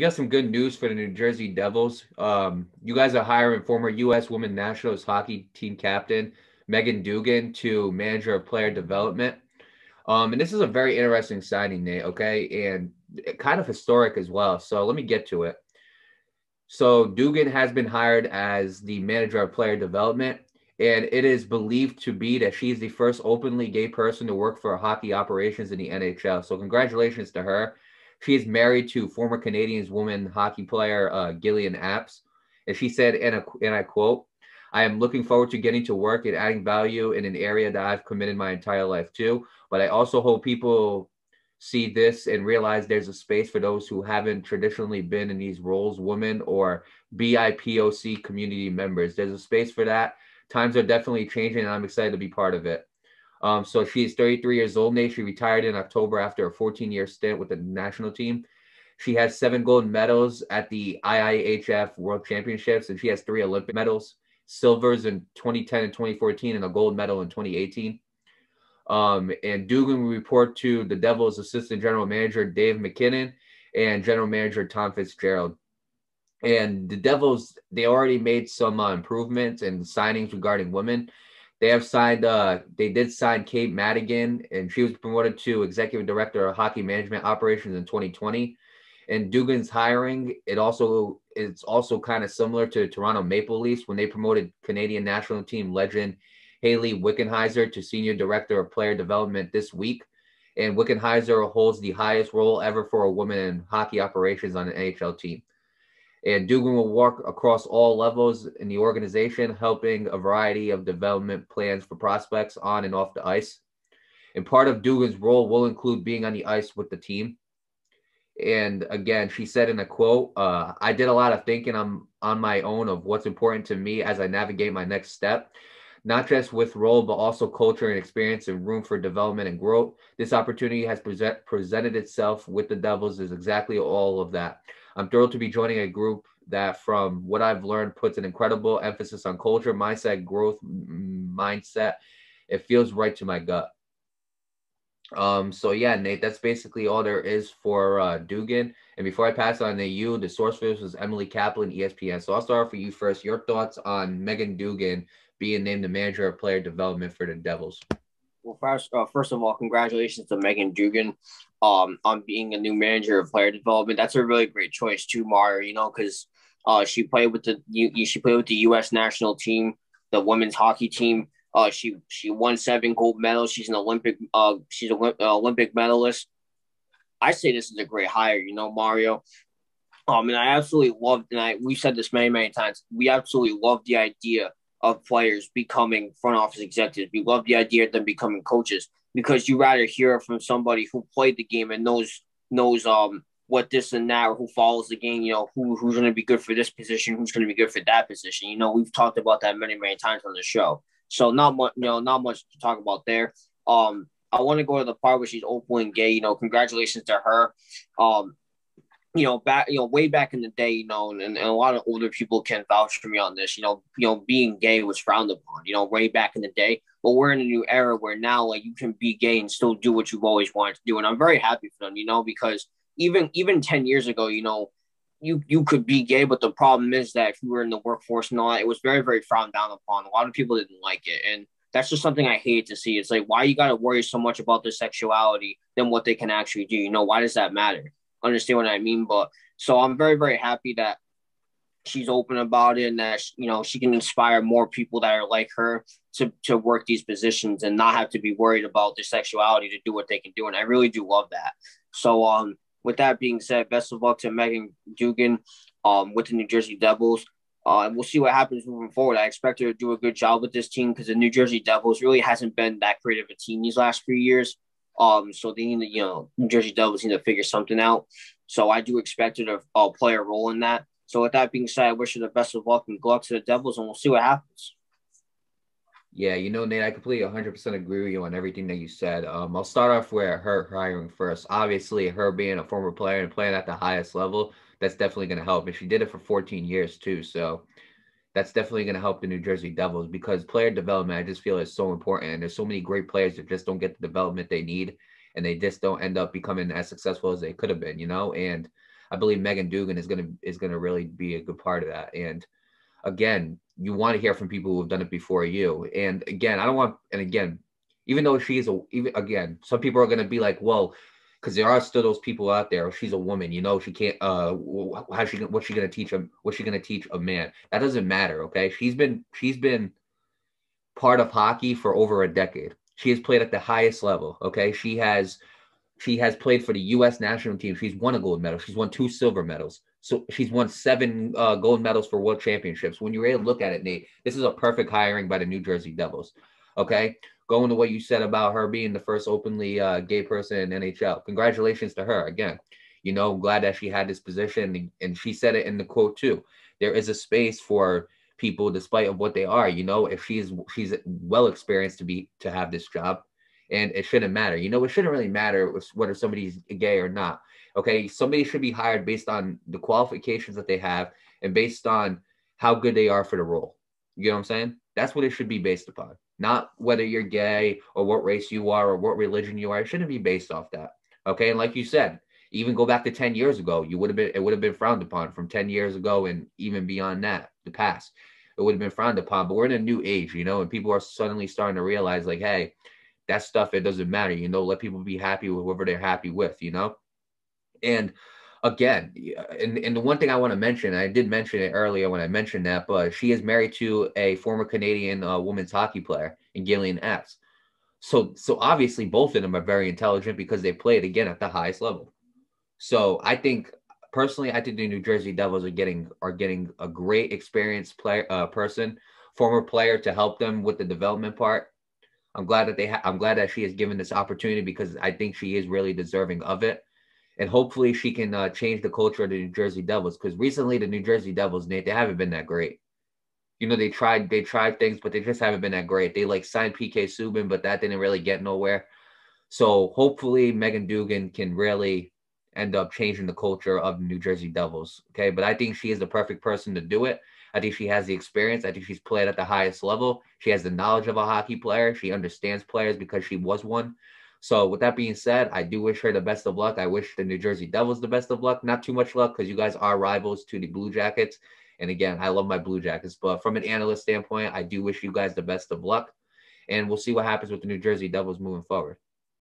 got some good news for the New Jersey Devils. You guys are hiring former U.S. Women's Nationals hockey team captain Meghan Duggan to manager of player development. And this is a very interesting signing, Nate. Okay, and kind of historic as well. So let me get to it. So Dugan has been hired as the manager of player development, and it is believed to be that she's the first openly gay person to work for hockey operations in the NHL. So congratulations to her. She is married to former Canadians woman hockey player Gillian Apps, and she said, and I quote, "I am looking forward to getting to work and adding value in an area that I've committed my entire life to. But I also hope people see this and realize there's a space for those who haven't traditionally been in these roles, women or BIPOC community members. There's a space for that. Times are definitely changing, and I'm excited to be part of it." So she's 33 years old now. She retired in October after a 14-year stint with the national team. She has 7 gold medals at the IIHF World Championships, and she has 3 Olympic medals, silvers in 2010 and 2014, and a gold medal in 2018. And Dugan will report to the Devils' assistant general manager, Dave McKinnon, and general manager, Tom Fitzgerald. And the Devils, they already made some improvements and signings regarding women. They did sign Kate Madigan, and she was promoted to executive director of hockey management operations in 2020. And Dugan's hiring, it's also kind of similar to Toronto Maple Leafs when they promoted Canadian national team legend Haley Wickenheiser to senior director of player development this week. And Wickenheiser holds the highest role ever for a woman in hockey operations on an NHL team. And Dugan will work across all levels in the organization, helping a variety of development plans for prospects on and off the ice. And part of Dugan's role will include being on the ice with the team. And again, she said in a quote, "I did a lot of thinking on my own of what's important to me as I navigate my next step, not just with role, but also culture and experience and room for development and growth. This opportunity has presented itself with the Devils is exactly all of that. I'm thrilled to be joining a group that, from what I've learned, puts an incredible emphasis on culture, mindset, growth, mindset. It feels right to my gut." So yeah, Nate, that's basically all there is for Dugan. And before I pass on to you, the source for this was Emily Kaplan, ESPN. So I'll start off with you first. Your thoughts on Meghan Duggan being named the manager of player development for the Devils? Well, first of all, congratulations to Meghan Duggan on being a new manager of player development. That's a really great choice too, Mario. Because she played with the U.S. national team, the women's hockey team. She won 7 gold medals. She's an Olympic Olympic medalist. I say this is a great hire, Mario. And I absolutely love, we've said this many times. We absolutely love the idea of players becoming front office executives. We love the idea of them becoming coaches, because you rather hear from somebody who played the game and knows what this and that, or who follows the game, who's going to be good for this position, who's going to be good for that position. We've talked about that many times on the show. So not much to talk about there. I want to go to the part where she's openly gay. Congratulations to her. Way back in the day, and a lot of older people can vouch for me on this. Being gay was frowned upon. Way back in the day. But we're in a new era where now, you can be gay and still do what you've always wanted to do, and I'm very happy for them. Because even 10 years ago, you could be gay, but the problem is that if you were in the workforce and all that, it was very, very frowned down upon. A lot of people didn't like it. And that's just something I hate to see. It's like, why you got to worry so much about their sexuality than what they can actually do? Why does that matter? Understand what I mean? But so I'm very, very happy that she's open about it, and that, she can inspire more people that are like her to work these positions and not have to be worried about their sexuality to do what they can do. And I really do love that. So, with that being said, best of luck to Meghan Duggan with the New Jersey Devils. And we'll see what happens moving forward. I expect her to do a good job with this team, because the New Jersey Devils really hasn't been that great of a team these last few years. So they need to, New Jersey Devils need to figure something out. So I do expect her to play a role in that. So with that being said, I wish her the best of luck and good luck to the Devils, and we'll see what happens. Yeah, Nate, I completely 100% agree with you on everything that you said. I'll start off with her hiring first. Obviously, her being a former player and playing at the highest level, that's definitely going to help. And she did it for 14 years too. So that's definitely going to help the New Jersey Devils, because player development, I just feel, is so important. And there's so many great players that just don't get the development they need, and they just don't end up becoming as successful as they could have been, And I believe Meghan Duggan is gonna really be a good part of that. And again, you want to hear from people who have done it before you. And again, I don't want, and again, even though she's even again, some people are gonna be like, well, because there are still those people out there. She's a woman, she can't. What's she gonna teach him? What's she gonna teach a man? That doesn't matter. Okay, she's been part of hockey for over a decade. She has played at the highest level. Okay, she has played for the U.S. national team. She's won a gold medal. She's won 2 silver medals. So she's won 7 gold medals for world championships. When you're able to look at it, Nate, this is a perfect hiring by the New Jersey Devils. Okay, going to what you said about her being the first openly gay person in NHL. Congratulations to her again. Glad that she had this position, and she said it in the quote too. There is a space for people, despite of what they are. If she's well experienced to have this job, and it shouldn't matter. It shouldn't really matter whether somebody's gay or not. Okay, somebody should be hired based on the qualifications that they have and based on how good they are for the role. You know what I'm saying? That's what it should be based upon. Not whether you're gay or what race you are or what religion you are. It shouldn't be based off that. Okay, and like you said, even go back to 10 years ago, it would have been frowned upon from 10 years ago and even beyond that, the past. It would have been frowned upon. But we're in a new age, and people are suddenly starting to realize, like, hey, that stuff, it doesn't matter. Let people be happy with whoever they're happy with. And again, and the one thing I want to mention, I did mention it earlier when I mentioned that, but she is married to a former Canadian women's hockey player in Gillian Apps. So obviously both of them are very intelligent because they played again at the highest level. So personally, I think the New Jersey Devils are getting a great experienced player former player to help them with the development part. I'm glad that she is given this opportunity because I think she is really deserving of it. And hopefully she can change the culture of the New Jersey Devils, because recently the New Jersey Devils, Nate, they haven't been that great. They tried things, but they just haven't been that great. They signed PK Subban, but that didn't really get nowhere. So hopefully Meghan Duggan can really end up changing the culture of the New Jersey Devils. Okay, but I think she is the perfect person to do it. I think she has the experience. I think she's played at the highest level. She has the knowledge of a hockey player. She understands players because she was one. So with that being said, I do wish her the best of luck. I wish the New Jersey Devils the best of luck. Not too much luck because you guys are rivals to the Blue Jackets. And again, I love my Blue Jackets. But from an analyst standpoint, I do wish you guys the best of luck. And we'll see what happens with the New Jersey Devils moving forward.